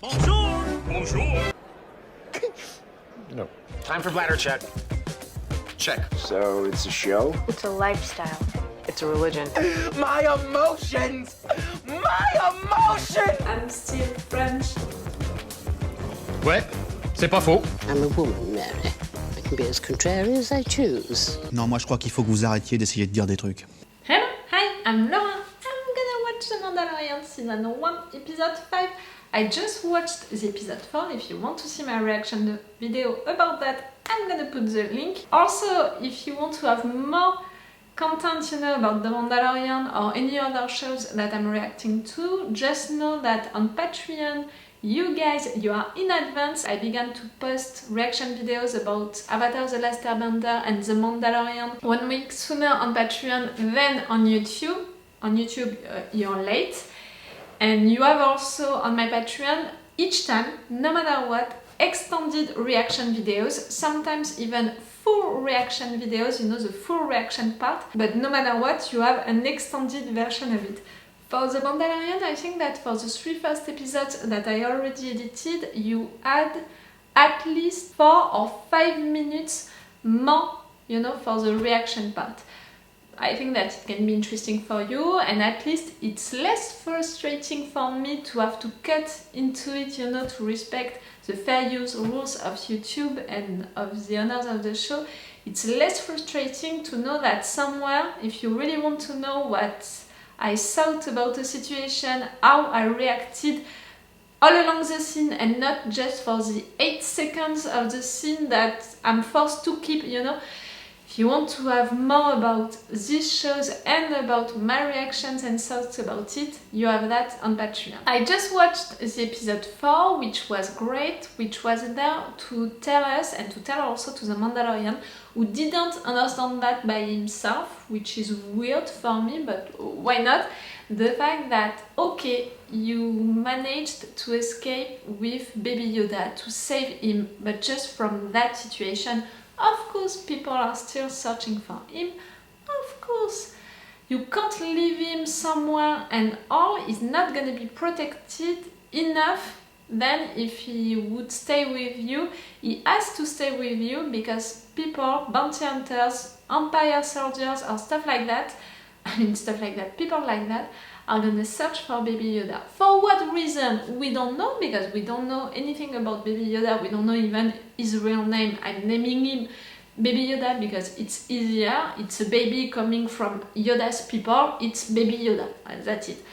Bonjour! Bonjour! No. Time for bladder check. Check. So it's a show? It's a lifestyle. It's a religion. My emotions! My emotions! I'm still French. Ouais, c'est pas faux. I'm a woman, Mary. I can be as contrary as I choose. Non, moi je crois qu'il faut que vous arrêtiez d'essayer de dire des trucs. Hello, hi, I'm Laura. I'm gonna watch The Mandalorian season 1, episode 5. I just watched the episode 4. If you want to see my reaction video about that, I'm gonna put the link. Also, if you want to have more content, about The Mandalorian or any other shows that I'm reacting to, just know that on Patreon, you guys, you are in advance. I began to post reaction videos about Avatar The Last Airbender and The Mandalorian 1 week sooner on Patreon than on YouTube. On YouTube, you're late. And you have also on my Patreon, each time, no matter what, extended reaction videos, sometimes even full reaction videos, the full reaction part, but no matter what, you have an extended version of it. For The Mandalorian, I think that for the 3 first episodes that I already edited, you add at least 4 or 5 minutes more, for the reaction part. I think that it can be interesting for you, and at least it's less frustrating for me to have to cut into it, to respect the fair use rules of YouTube and of the owners of the show. It's less frustrating to know that somewhere, if you really want to know what I thought about the situation, how I reacted all along the scene, and not just for the 8 seconds of the scene that I'm forced to keep, If you want to have more about these shows and about my reactions and thoughts about it, you have that on Patreon. I just watched the episode 4, which was great, which was there to tell us and to tell also to the Mandalorian, who didn't understand that by himself, which is weird for me, but why not? The fact that, okay, you managed to escape with Baby Yoda, to save him, but just from that situation, of course, people are still searching for him. Of course, you can't leave him somewhere and all is not going to be protected enough. Then if he would stay with you, he has to stay with you because people, bounty hunters, Empire soldiers or stuff like that, people like that, are gonna search for Baby Yoda. For what reason? We don't know, because we don't know anything about Baby Yoda. We don't know even his real name. I'm naming him Baby Yoda because it's easier. It's a baby coming from Yoda's people. It's Baby Yoda. That's it.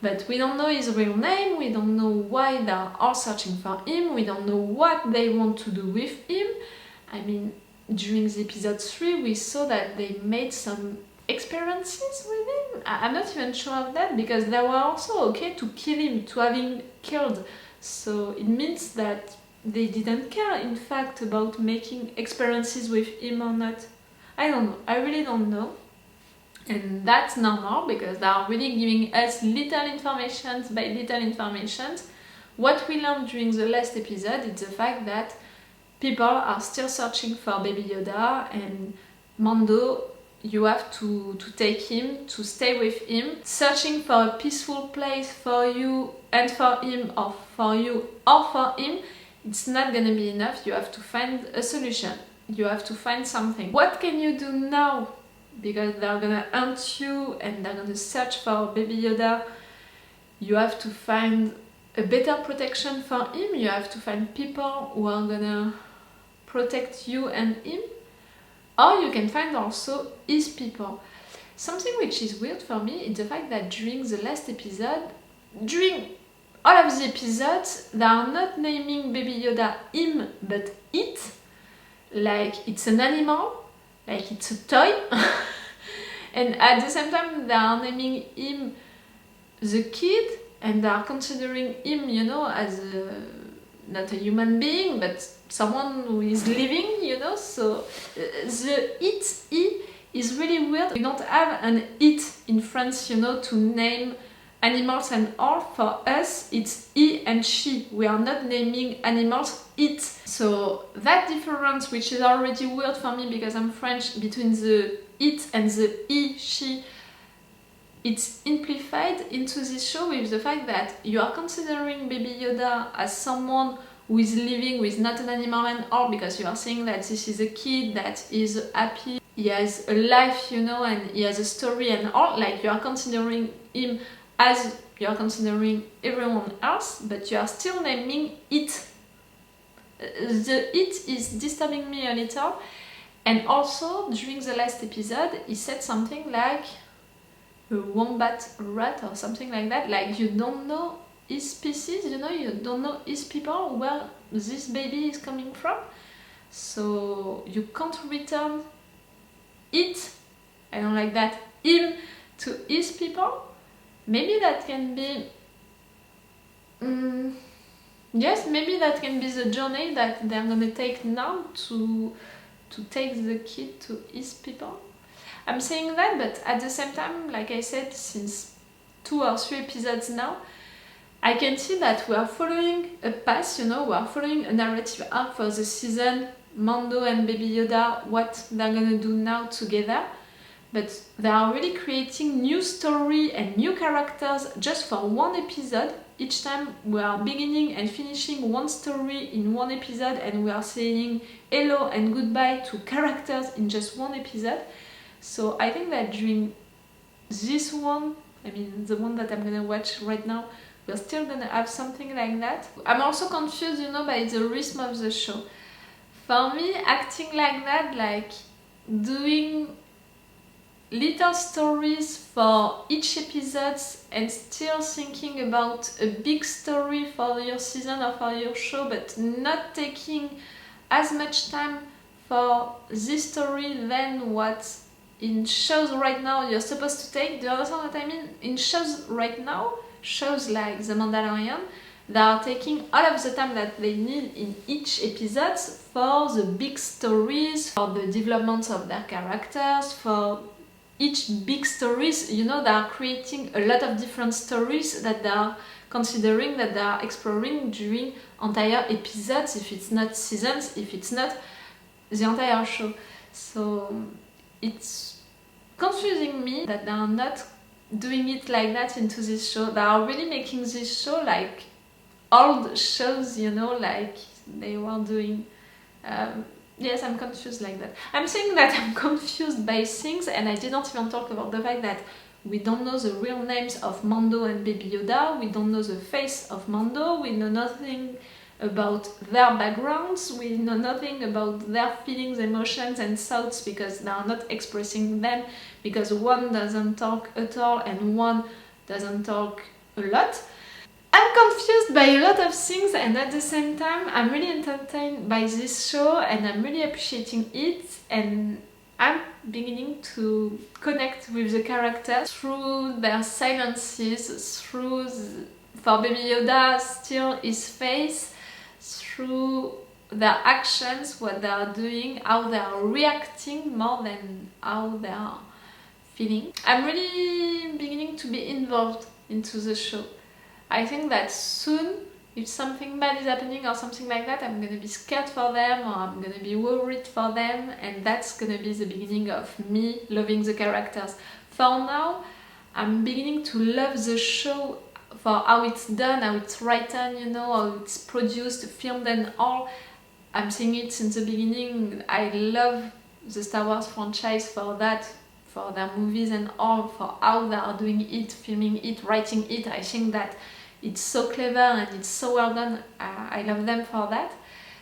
But we don't know his real name. We don't know why they are all searching for him. We don't know what they want to do with him. I mean, during the episode 3, we saw that they made some experiences with him. I'm not even sure of that, because they were also okay to kill him, to have him killed. So it means that they didn't care, in fact, about making experiences with him or not. I don't know. I really don't know. And that's normal, because they are really giving us little information by little information. What we learned during the last episode is the fact that people are still searching for Baby Yoda, and Mando, you have to take him, to stay with him, searching for a peaceful place for you and for him, or for you or for him. It's not gonna be enough. You have to find a solution. You have to find something. What can you do now? Because they're gonna hunt you and they're gonna search for Baby Yoda. You have to find a better protection for him. You have to find people who are gonna protect you and him. Or you can find also his people. Something which is weird for me is the fact that during the last episode, during all of the episodes, they are not naming Baby Yoda him, but it. Like it's an animal, like it's a toy. And at the same time, they are naming him the kid, and they are considering him, as not a human being, but someone who is living, so the he is really weird. We don't have an it in France, to name animals and all. For us, it's he and she. We are not naming animals it. So that difference, which is already weird for me because I'm French, between the it and the he, she, it's amplified into this show with the fact that you are considering Baby Yoda as someone who is living with not an animal and all, because you are saying that this is a kid that is happy, he has a life, you know, and he has a story and all. Like, you are considering him as you are considering everyone else, but you are still naming it. The it is disturbing me a little. And also, during the last episode, he said something like a wombat rat or something like that. Like, you don't know his species, you know, you don't know his people, where this baby is coming from. So you can't return it, I don't like that, him to his people. Maybe that can be... yes, maybe that can be the journey that they're gonna take now to take the kid to his people. I'm saying that, but at the same time, like I said, since 2 or 3 episodes now, I can see that we are following a path, you know, we are following a narrative arc for the season, Mando and Baby Yoda, what they're gonna do now together. But they are really creating new story and new characters just for one episode. Each time we are beginning and finishing one story in one episode, and we are saying hello and goodbye to characters in just one episode. So I think that during this one, I mean the one that I'm gonna watch right now, we're still gonna have something like that. I'm also confused, you know, by the rhythm of the show. For me, acting like that, like doing little stories for each episode and still thinking about a big story for your season or for your show, but not taking as much time for this story than what in shows right now you're supposed to take. Do you understand what I mean? In shows right now, shows like The Mandalorian, they are taking all of the time that they need in each episode for the big stories, for the development of their characters, for each big stories, you know, they are creating a lot of different stories that they are considering, that they are exploring during entire episodes, if it's not seasons, if it's not the entire show. So it's confusing me that they are not doing it like that into this show. They are really making this show like old shows, you know, like they were doing. Yes, I'm confused like that. I'm saying that I'm confused by things, and I didn't even talk about the fact that we don't know the real names of Mando and Baby Yoda, we don't know the face of Mando, we know nothing about their backgrounds, we know nothing about their feelings, emotions and thoughts, because they are not expressing them, because one doesn't talk at all and one doesn't talk a lot. I'm confused by a lot of things, and at the same time I'm really entertained by this show and I'm really appreciating it, and I'm beginning to connect with the characters through their silences, through for Baby Yoda, still his face, through their actions, what they are doing, how they are reacting more than how they are feeling. I'm really beginning to be involved into the show. I think that soon, if something bad is happening or something like that, I'm gonna be scared for them, or I'm gonna be worried for them, and that's gonna be the beginning of me loving the characters. For now, I'm beginning to love the show for how it's done, how it's written, you know, how it's produced, filmed and all. I'm saying it since the beginning, I love the Star Wars franchise for that, for their movies and all, for how they are doing it, filming it, writing it. I think that it's so clever and it's so well done. I love them for that.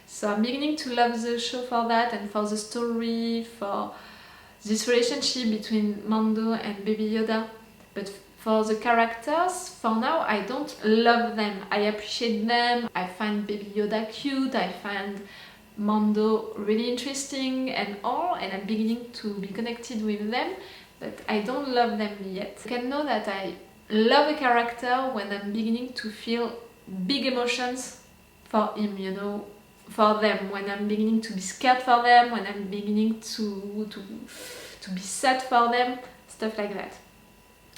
So I'm beginning to love the show for that, and for the story, for this relationship between Mando and Baby Yoda. But for the characters, for now, I don't love them. I appreciate them. I find Baby Yoda cute. I find Mando really interesting and all, and I'm beginning to be connected with them, but I don't love them yet. You can know that I love a character when I'm beginning to feel big emotions for him, you know, for them, when I'm beginning to be scared for them, when I'm beginning to be sad for them, stuff like that.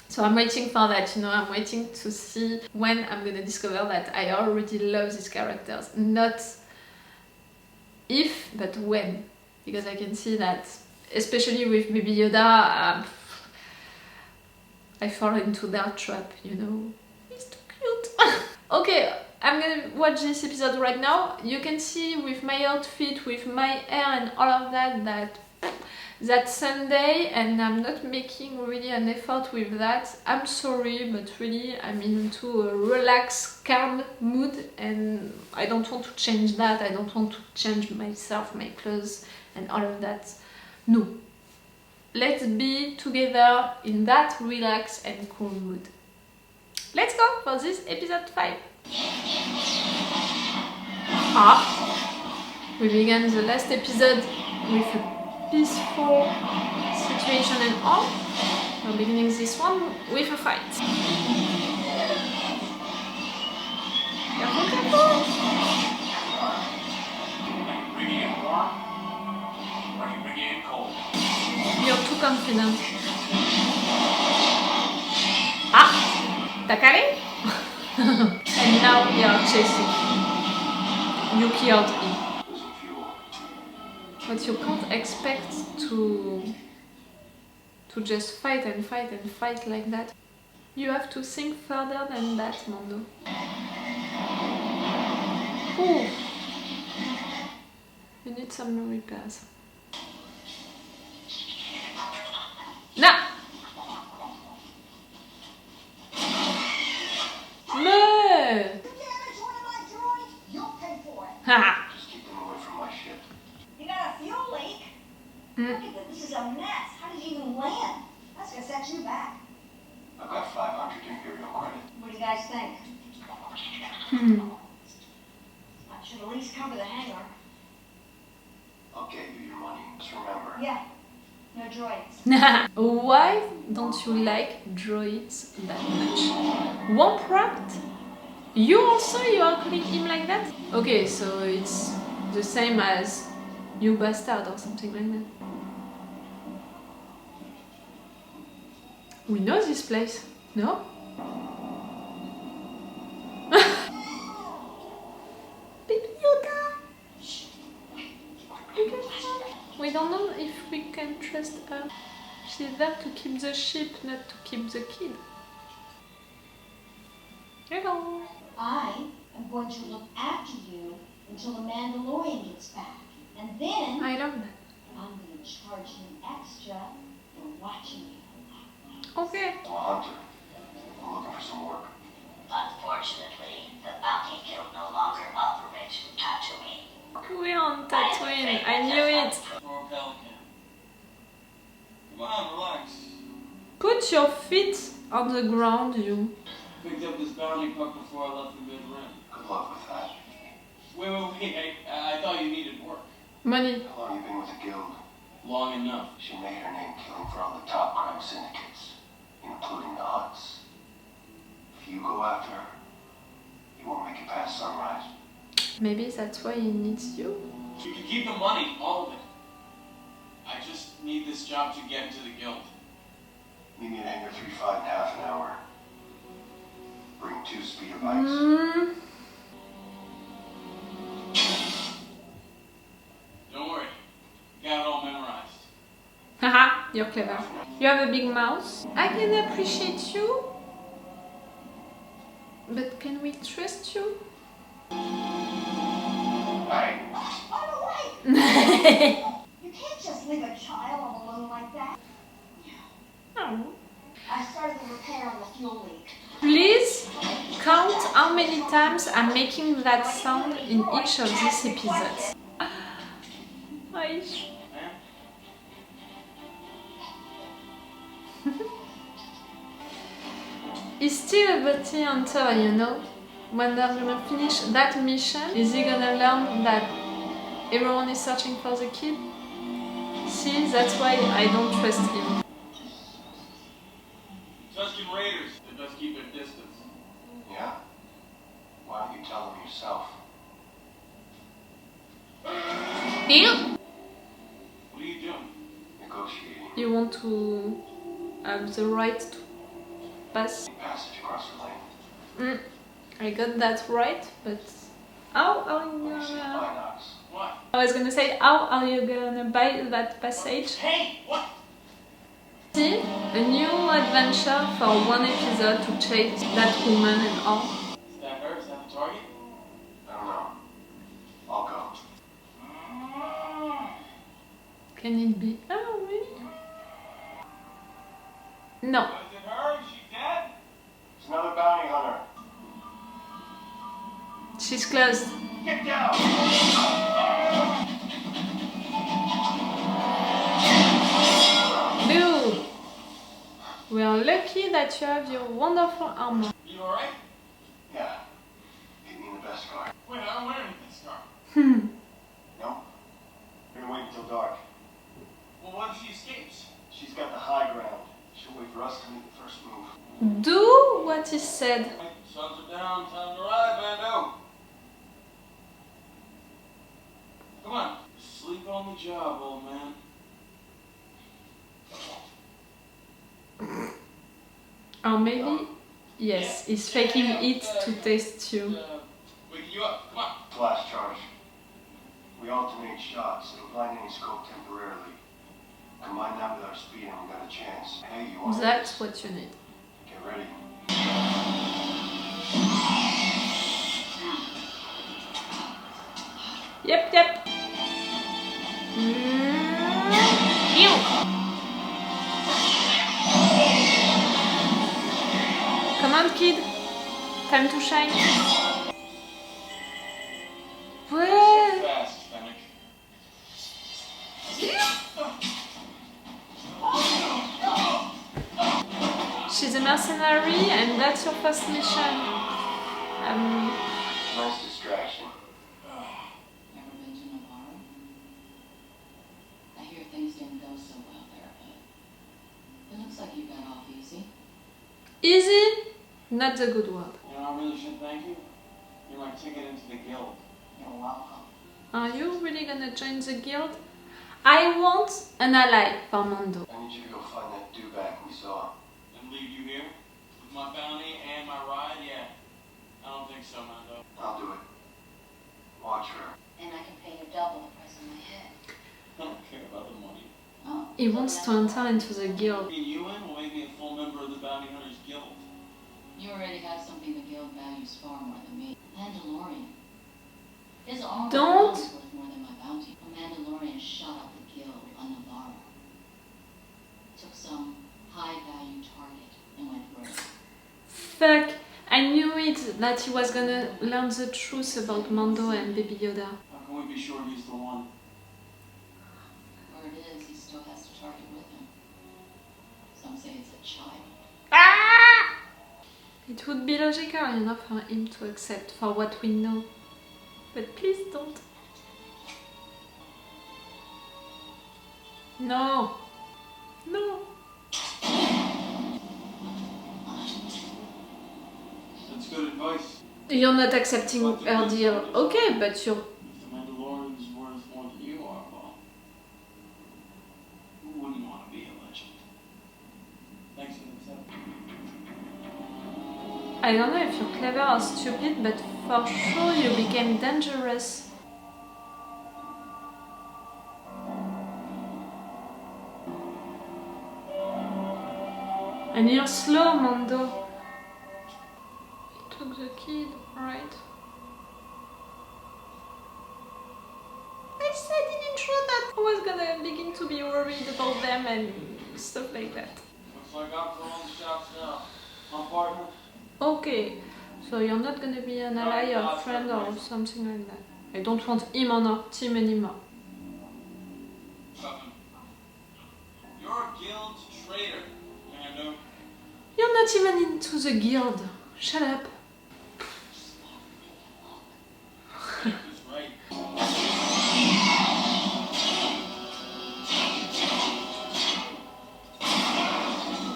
So I'm waiting for that, you know, I'm waiting to see when I'm gonna discover that I already love these characters. Not if, but when. Because I can see that, especially with Baby Yoda, I fall into their trap, you know. He's too cute. Okay, I'm gonna watch this episode right now. You can see with my outfit, with my hair and all of that that's Sunday, and I'm not making really an effort with that. I'm sorry, but really I'm into a relaxed, calm mood, and I don't want to change that. I don't want to change myself, my clothes and all of that. No. Let's be together in that relaxed and cool mood. Let's go for this episode 5. We began the last episode with a peaceful situation and all. We're beginning this one with a fight. Careful, careful! You're too confident. T'as calé? And now you're chasing. You killed him. But you can't expect to just fight and fight and fight like that. You have to think further than that, Mando. Ooh. You need some repairs. No! No! Ha! You got a fuel leak? Look at this. This is a mess. How did you even land? That's gonna set you back. I've got 500 Imperial credit. What do you guys think? I should at least cover the hangar. I'll get you your money. Just remember. Yeah. No droids. Why don't you like droids that much? Womp Rat? You are calling him like that? Okay, so it's the same as you bastard or something like that. We know this place, no? Baby Yoda! We don't know if we can trust her. She's there to keep the ship, not to keep the kid. Hello! I am going to look after you until the Mandalorian gets back. And then I love that. I'm going to charge you extra for watching you. Okay. I'm a hunter. I'm looking for some work. Unfortunately, the bounty guild no longer operates Tatooine. We're on Tatooine. I knew it. Or Pelican. Come on, relax. Put your feet on the ground, you. Picked up this bounty puck before I left the Mid Rim. Good luck with that. Wait. I thought you needed work. Money. How long have you been with the guild? Long enough. She made her name killing for all the top crime syndicates, including the Hunts. If you go after her, you won't make it past sunrise. Maybe that's why he needs you. You can keep the money, all of it. I just need this job to get into the guild. Meet me at Hangar 35 in half an hour. Bring 2 speeder bikes. Don't worry. Got it all memorized. Haha, you're clever. You have a big mouth. I can appreciate you. But can we trust you? Hey. By the way, you can't just leave a child all alone like that. Oh. I started the repair on the fuel leak. Please count how many times I'm making that sound in each of these episodes. Aish. He's still a bounty hunter, you know. When they're gonna finish that mission, is he gonna learn that everyone is searching for the kid? See, that's why I don't trust him. Tusken Raiders, they best keep their distance. Yeah? Why don't you tell them yourself? Deal? What are you doing? Negotiating. You want to have the right to pass? Passage across the lane. I got that right, but how are you Let me see the gonna... binocs. What? I was gonna say, how are you gonna buy that passage? Hey, what? See? A new adventure for one episode to chase that woman and all. Is that her? Is that the target? I don't know. I'll go. Can it be? Oh, really? No. Is it her? Is she dead? It's another bounty hunter. She's closed. Get down! Dude! We are lucky that you have your wonderful armor. You alright? Yeah. Hit me in the best car. Wait, I don't wear any this car. No? We're gonna wait until dark. Well, what if she escapes? She's got the high ground. She'll wait for us to make the first move. Do what is said. Suns are down, time to ride, Bando. Come on. Sleep on the job, old man. Or maybe, yes, he's faking it to test you. Waking you up. Come on. Flash charge. We alternate shots. It'll blind any scope temporarily. Combine that with our speed and we got a chance. Hey, you want That's what you need. Get ready. Yep. Come on, kid. Time to shine. Ouais. Fast, Fennec. She's a mercenary and that's your first mission. Nice distraction. Never been to Navarro? I hear things didn't go so well there, but it looks like you got off easy. Easy? Not the good word. You know, I really should thank you. You're my ticket into the guild. You're welcome. Are you really gonna join the guild? I want an ally for Mando. I need you to go find that dewback we saw. And leave you here? With my bounty and my ride? Yeah. I don't think so, Mando. I'll do it. Watch her. And I can pay you double the price of my head. I don't care about the money. Oh. He wants to enter into the guild. Bringing you in will make me a full member of the Bounty Hunters Guild. You already have something the guild values far more than me. Mandalorian. His armor Don't. is worth more than my bounty. A Mandalorian shot up the guild on Navarro. Took some high-value target and went rogue. Fuck, I knew it that he was gonna learn the truth about Mando and Baby Yoda. How can we be sure he's the one? Word is, he still has to target with him. Some say it's a child. It would be logical, you know, for him to accept for what we know. But please don't. No. No. That's good advice. You're not accepting her deal. Okay, but you're... If the Mandalorian's worth more than you are, well, who wouldn't want to be a legend? Thanks for the tip. I don't know if you're clever or stupid, but for sure you became dangerous. And you're slow, Mando. He took the kid, right? I said in intro that I was gonna begin to be worried about them and stuff like that. Looks like I'm calling the shots now. My partner. Okay, so you're not gonna be an ally or friend or something like that. I don't want him on our team anymore. You're a guild traitor, Mando. You're not even into the guild. Shut up. That's right.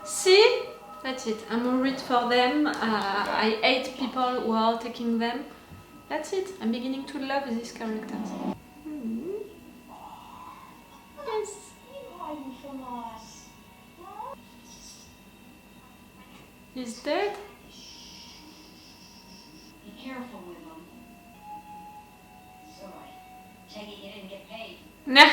See? That's it. I'm worried for them. I hate people who are taking them. That's it. I'm beginning to love these characters. Yes. You hiding from us? Huh? He's dead? Be careful with them. Sorry. Take it you didn't get paid. Nah.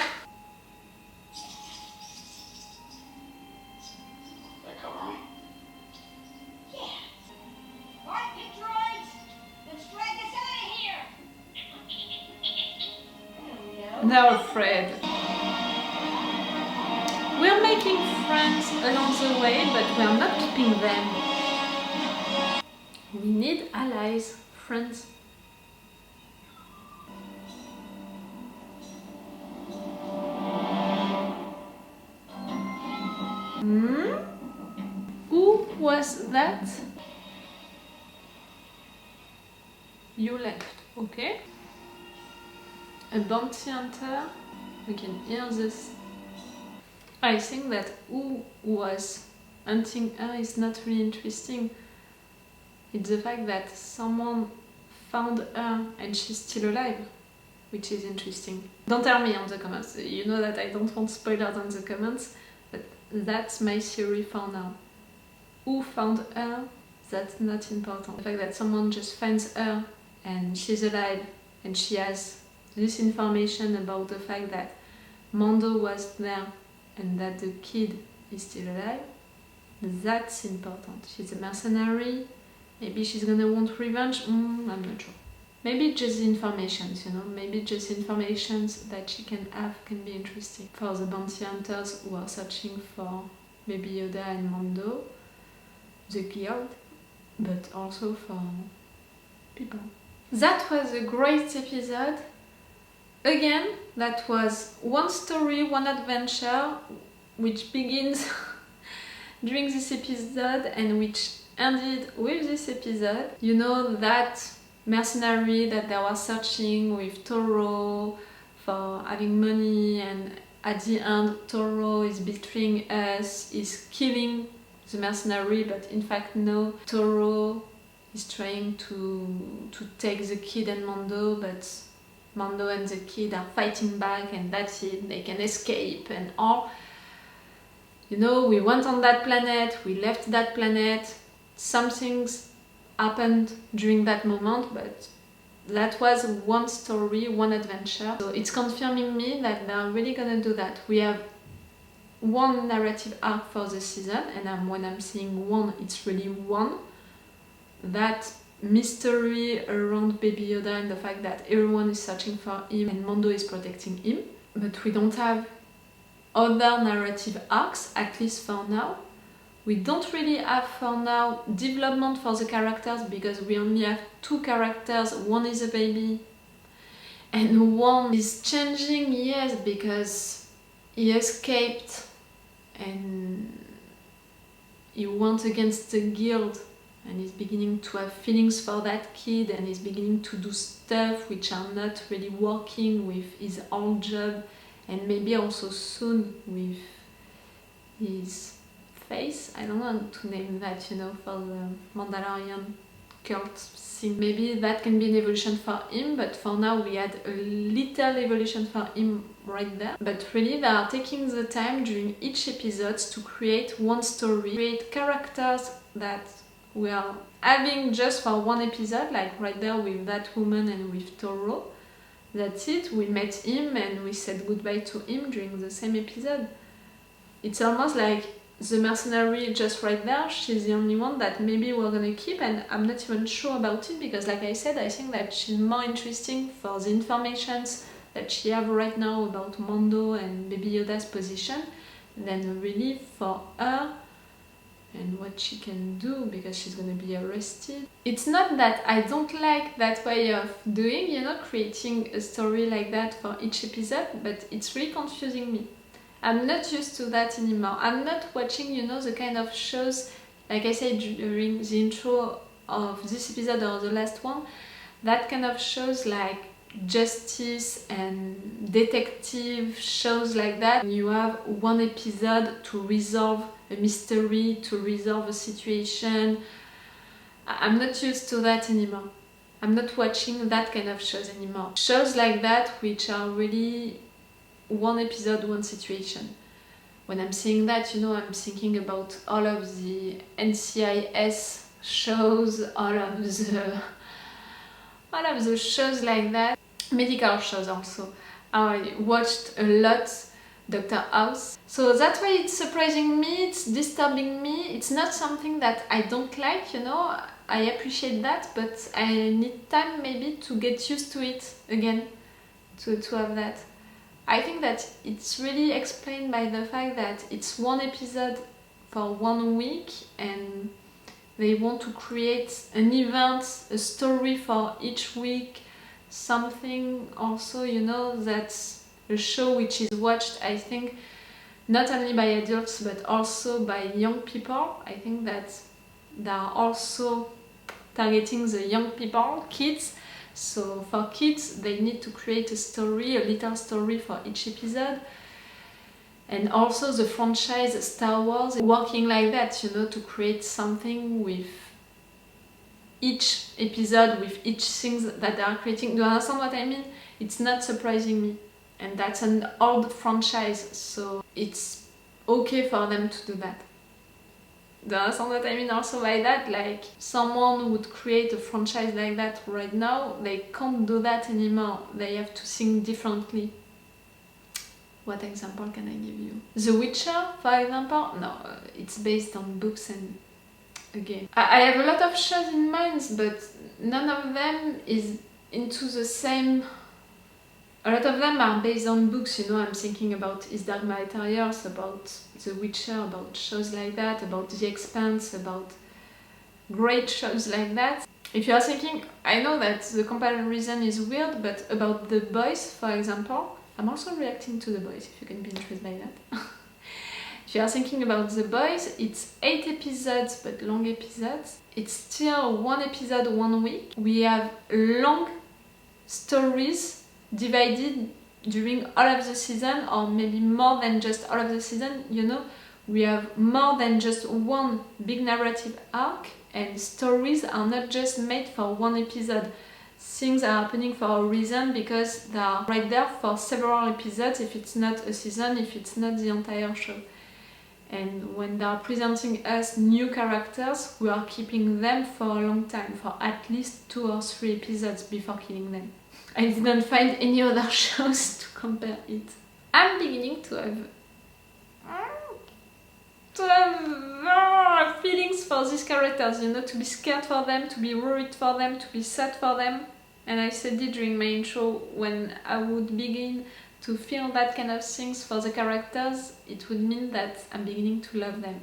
They're afraid. We're making friends along the way, but we're not keeping them. We need allies, friends. Who was that? You left, okay? A bounty hunter. We can hear this. I think that who was hunting her is not really interesting. It's the fact that someone found her and she's still alive, which is interesting. Don't tell me on the comments. You know that I don't want spoilers on the comments, but that's my theory for now. Who found her? That's not important. The fact that someone just finds her and she's alive and she has this information about the fact that Mando was there and that the kid is still alive, that's important. She's a mercenary, maybe she's gonna want revenge, I'm not sure. Maybe just the informations, you know, maybe just informations that she can have can be interesting. For the bounty hunters who are searching for Baby Yoda and Mando, the guild, but also for people. That was a great episode. Again, that was one story, one adventure, which begins during this episode and which ended with this episode. You know, that mercenary that they were searching with Toro for having money, and at the end Toro is betraying us, is killing the mercenary, but in fact no, Toro is trying to take the kid and Mando, but Mando and the kid are fighting back and that's it, they can escape and all. You know, we went on that planet, we left that planet, some things happened during that moment, but that was one story, one adventure. So it's confirming me that they're really gonna do that. We have one narrative arc for the season, and when I'm saying one, it's really one. That mystery around Baby Yoda and the fact that everyone is searching for him and Mando is protecting him. But we don't have other narrative arcs, at least for now. We don't really have for now development for the characters because we only have two characters. One is a baby and one is changing, yes, because he escaped and he went against the guild and he's beginning to have feelings for that kid and he's beginning to do stuff which are not really working with his old job and maybe also soon with his face. I don't want to name that, you know, for the Mandalorian cult scene. Maybe that can be an evolution for him, but for now we had a little evolution for him right there. But really they are taking the time during each episode to create one story, create characters that we are having just for one episode, like right there with that woman and with Toro. That's it, we met him and we said goodbye to him during the same episode. It's almost like the mercenary just right there, she's the only one that maybe we're gonna keep, and I'm not even sure about it because like I said, I think that she's more interesting for the informations that she have right now about Mando and Baby Yoda's position than really for her and what she can do because she's gonna be arrested. It's not that I don't like that way of doing, you know, creating a story like that for each episode, but it's really confusing me. I'm not used to that anymore. I'm not watching, you know, the kind of shows, like I said during the intro of this episode or the last one, that kind of shows like justice and detective shows like that. You have one episode to resolve a mystery, to resolve a situation. I'm not used to that anymore. I'm not watching that kind of shows anymore. Shows like that which are really one episode, one situation. When I'm saying that, you know, I'm thinking about all of the NCIS shows, all of the shows like that. Medical shows also. I watched a lot Dr. House. So that's why it's surprising me, it's disturbing me. It's not something that I don't like, you know. I appreciate that, but I need time maybe to get used to it again, to have that. I think that it's really explained by the fact that it's one episode for 1 week and they want to create an event, a story for each week, something also, you know, that's a show which is watched, I think, not only by adults but also by young people. I think that they are also targeting the young people, kids. So for kids, they need to create a story, a little story for each episode. And also the franchise Star Wars working like that, you know, to create something with each episode, with each thing that they are creating. Do you understand what I mean? It's not surprising me. And that's an old franchise, so it's okay for them to do that. Do you understand what I mean also by that? Like, someone would create a franchise like that right now, they can't do that anymore. They have to think differently. What example can I give you? The Witcher, for example? No, it's based on books and a game. I have a lot of shows in mind, but none of them is into the same... A lot of them are based on books, you know. I'm thinking about His Dark Materials, about The Witcher, about shows like that, about The Expanse, about great shows like that. If you are thinking, I know that the comparison is weird, but about The Boys, for example, I'm also reacting to The Boys, if you can be interested by that. If you are thinking about The Boys, it's 8 episodes, but long episodes. It's still 1 episode 1 week. We have long stories divided during all of the season, or maybe more than just all of the season, you know. We have more than just one big narrative arc, and stories are not just made for 1 episode. Things are happening for a reason, because they are right there for several episodes, if it's not a season, if it's not the entire show. And when they are presenting us new characters, we are keeping them for a long time, for at least 2 or 3 episodes before killing them. I didn't find any other shows to compare it. I'm beginning to have feelings for these characters, you know, to be scared for them, to be worried for them, to be sad for them. And I said it during my intro, when I would begin to feel that kind of things for the characters, it would mean that I'm beginning to love them.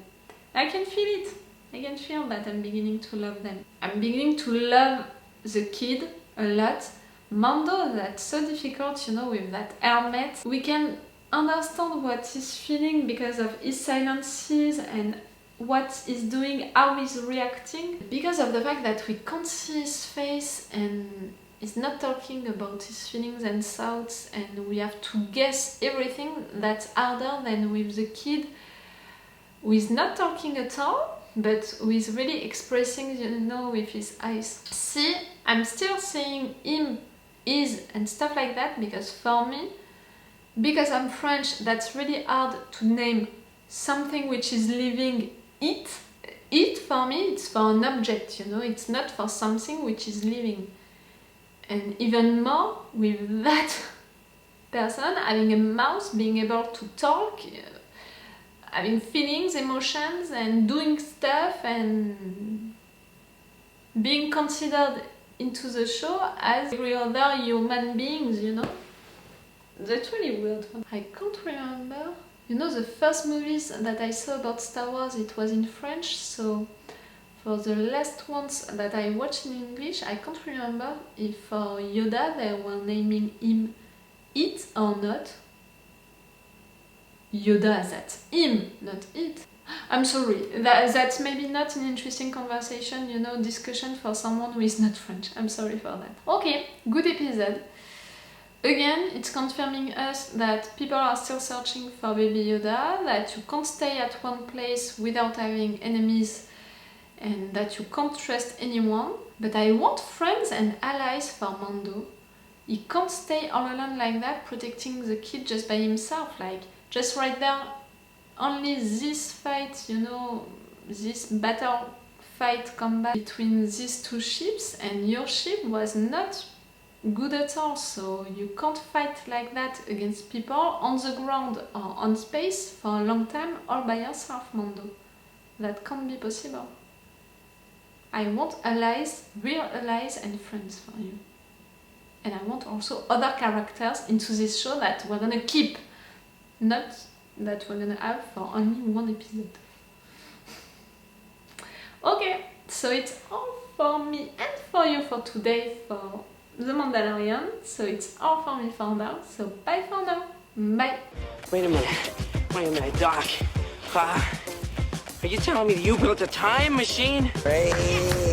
I can feel it. I can feel that I'm beginning to love them. I'm beginning to love the kid a lot. Mando, that's so difficult, you know, with that helmet. We can understand what he's feeling because of his silences and what he's doing, how he's reacting. Because of the fact that we can't see his face and he's not talking about his feelings and thoughts, and we have to guess everything, that's harder than with the kid who is not talking at all, but who is really expressing, you know, with his eyes. See, I'm still saying him, is, and stuff like that, because for me, because I'm French, that's really hard to name something which is living. It for me, it's for an object, you know, it's not for something which is living. And even more with that person having a mouth, being able to talk, having feelings, emotions, and doing stuff, and being considered into the show as every other human beings, you know. That's really weird. I can't remember. You know, the first movies that I saw about Star Wars, it was in French, so for the last ones that I watched in English, I can't remember if for Yoda they were naming him it or not. Yoda, that's him, not it. I'm sorry, that's maybe not an interesting conversation, you know, discussion for someone who is not French. I'm sorry for that. Okay, good episode. Again, it's confirming us that people are still searching for Baby Yoda, that you can't stay at one place without having enemies, and that you can't trust anyone. But I want friends and allies for Mando. He can't stay all alone like that, protecting the kid just by himself, like, just right there. Only this fight, you know, this battle fight combat between these 2 ships, and your ship was not good at all, so you can't fight like that against people on the ground or on space for a long time all by yourself, Mando. That can't be possible. I want allies, real allies and friends for you. and I want also other characters into this show that we're gonna keep, not that we're gonna have for only one episode. Okay, so it's all for me and for you for today for The Mandalorian. So it's all for me for now. So bye for now. Bye. Wait a minute, Doc. Are you telling me that you built a time machine? Crazy.